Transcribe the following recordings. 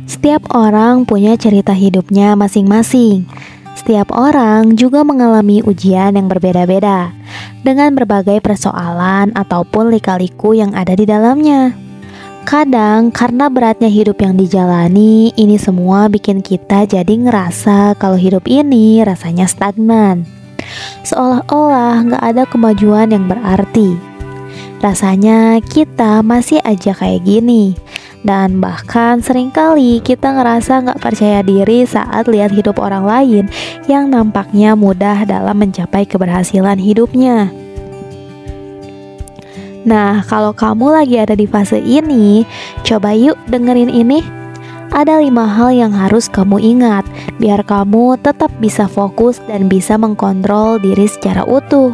Setiap orang punya cerita hidupnya masing-masing. Setiap orang juga mengalami ujian yang berbeda-beda, dengan berbagai persoalan ataupun lika-liku yang ada di dalamnya. Kadang karena beratnya hidup yang dijalani, ini semua bikin kita jadi ngerasa kalau hidup ini rasanya stagnan. Seolah-olah gak ada kemajuan yang berarti. Rasanya kita masih aja kayak gini. Dan bahkan seringkali kita ngerasa gak percaya diri saat lihat hidup orang lain yang nampaknya mudah dalam mencapai keberhasilan hidupnya. Nah, kalau kamu lagi ada di fase ini, coba yuk dengerin ini. Ada 5 hal yang harus kamu ingat, biar kamu tetap bisa fokus dan bisa mengkontrol diri secara utuh.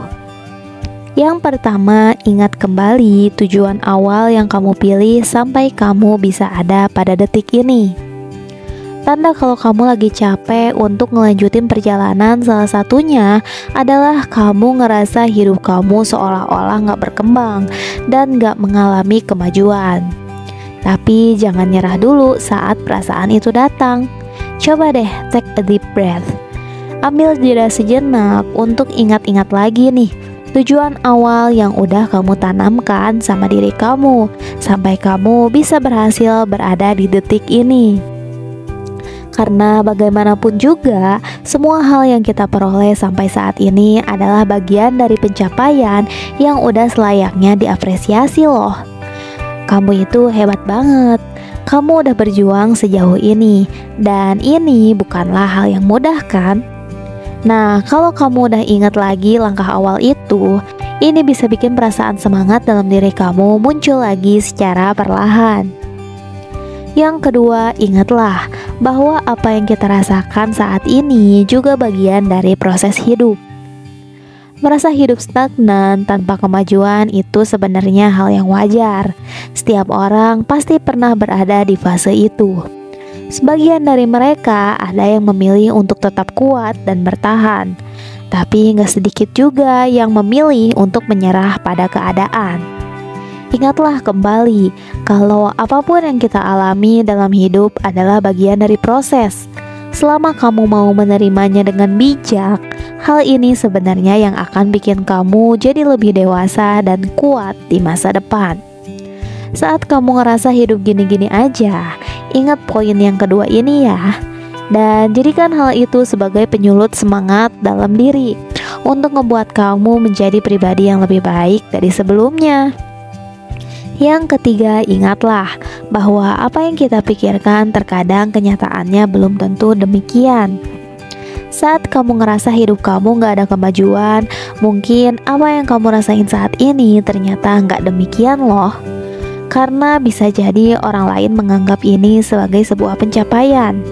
Yang pertama, ingat kembali tujuan awal yang kamu pilih sampai kamu bisa ada pada detik ini. Tanda kalau kamu lagi capek untuk ngelanjutin perjalanan salah satunya adalah kamu ngerasa hidup kamu seolah-olah gak berkembang dan gak mengalami kemajuan. Tapi jangan nyerah dulu saat perasaan itu datang. Coba deh take a deep breath. Ambil jeda sejenak untuk ingat-ingat lagi nih tujuan awal yang udah kamu tanamkan sama diri kamu sampai kamu bisa berhasil berada di detik ini. Karena bagaimanapun juga, semua hal yang kita peroleh sampai saat ini adalah bagian dari pencapaian yang udah selayaknya diapresiasi loh. Kamu itu hebat banget. Kamu udah berjuang sejauh ini, dan ini bukanlah hal yang mudah kan? Nah, kalau kamu udah ingat lagi langkah awal itu, ini bisa bikin perasaan semangat dalam diri kamu muncul lagi secara perlahan. Yang kedua, ingatlah bahwa apa yang kita rasakan saat ini juga bagian dari proses hidup. Merasa hidup stagnan tanpa kemajuan itu sebenarnya hal yang wajar. Setiap orang pasti pernah berada di fase itu. Sebagian dari mereka ada yang memilih untuk tetap kuat dan bertahan, tapi gak sedikit juga yang memilih untuk menyerah pada keadaan. Ingatlah kembali kalau apapun yang kita alami dalam hidup adalah bagian dari proses. Selama kamu mau menerimanya dengan bijak, hal ini sebenarnya yang akan bikin kamu jadi lebih dewasa dan kuat di masa depan. Saat kamu ngerasa hidup gini-gini aja, ingat poin yang kedua ini ya. Dan jadikan hal itu sebagai penyulut semangat dalam diri untuk ngebuat kamu menjadi pribadi yang lebih baik dari sebelumnya. Yang ketiga, ingatlah bahwa apa yang kita pikirkan terkadang kenyataannya belum tentu demikian. Saat kamu ngerasa hidup kamu gak ada kemajuan, mungkin apa yang kamu rasain saat ini ternyata gak demikian loh. Karena bisa jadi orang lain menganggap ini sebagai sebuah pencapaian.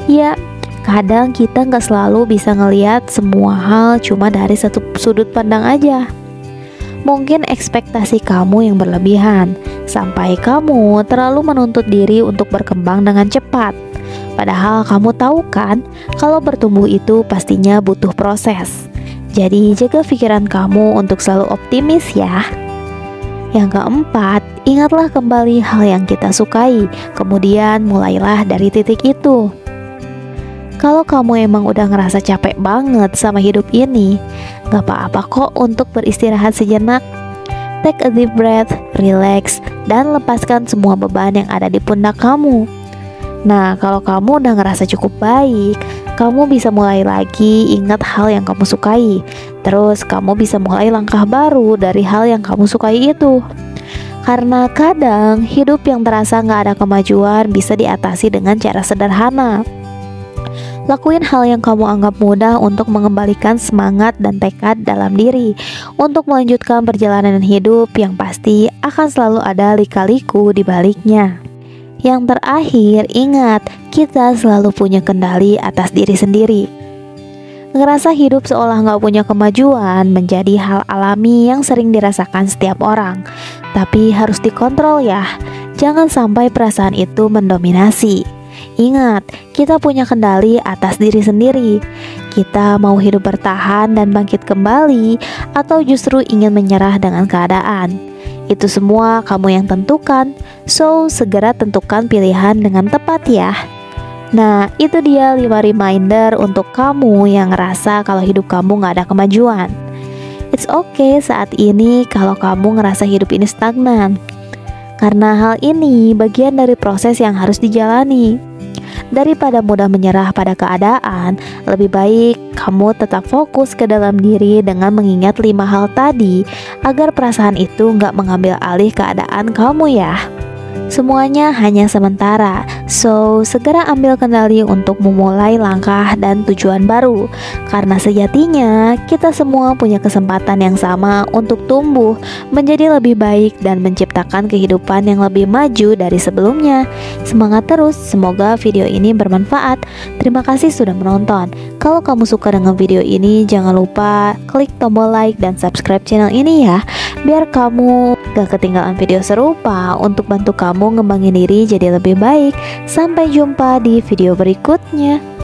Ya, kadang kita gak selalu bisa ngelihat semua hal cuma dari satu sudut pandang aja. Mungkin ekspektasi kamu yang berlebihan, sampai kamu terlalu menuntut diri untuk berkembang dengan cepat. Padahal kamu tahu kan, kalau bertumbuh itu pastinya butuh proses. Jadi jaga pikiran kamu untuk selalu optimis ya. Yang keempat, ingatlah kembali hal yang kita sukai, kemudian mulailah dari titik itu. Kalau kamu emang udah ngerasa capek banget sama hidup ini, gak apa-apa kok untuk beristirahat sejenak. Take a deep breath, relax, dan lepaskan semua beban yang ada di pundak kamu. Nah, kalau kamu udah ngerasa cukup baik, kamu bisa mulai lagi ingat hal yang kamu sukai. Terus kamu bisa mulai langkah baru dari hal yang kamu sukai itu. Karena kadang hidup yang terasa gak ada kemajuan bisa diatasi dengan cara sederhana. Lakuin hal yang kamu anggap mudah untuk mengembalikan semangat dan tekad dalam diri untuk melanjutkan perjalanan hidup yang pasti akan selalu ada lika-liku di baliknya. Yang terakhir, ingat, kita selalu punya kendali atas diri sendiri. Ngerasa hidup seolah gak punya kemajuan menjadi hal alami yang sering dirasakan setiap orang. Tapi harus dikontrol ya, jangan sampai perasaan itu mendominasi. Ingat, kita punya kendali atas diri sendiri. Kita mau hidup bertahan dan bangkit kembali, atau justru ingin menyerah dengan keadaan. Itu semua kamu yang tentukan. So, segera tentukan pilihan dengan tepat ya. Nah, itu dia 5 reminder untuk kamu yang ngerasa kalau hidup kamu gak ada kemajuan. It's okay saat ini kalau kamu ngerasa hidup ini stagnan, karena hal ini bagian dari proses yang harus dijalani. Daripada mudah menyerah pada keadaan, lebih baik kamu tetap fokus ke dalam diri dengan mengingat 5 hal tadi, agar perasaan itu nggak mengambil alih keadaan kamu ya. Semuanya hanya sementara, so segera ambil kendali untuk memulai langkah dan tujuan baru. Karena sejatinya kita semua punya kesempatan yang sama untuk tumbuh menjadi lebih baik dan menciptakan kehidupan yang lebih maju dari sebelumnya. Semangat terus, semoga video ini bermanfaat. Terima kasih sudah menonton. Kalau kamu suka dengan video ini, jangan lupa klik tombol like dan subscribe channel ini ya, biar kamu gak ketinggalan video serupa untuk bantu kamu ngembangin diri jadi lebih baik. Sampai jumpa di video berikutnya.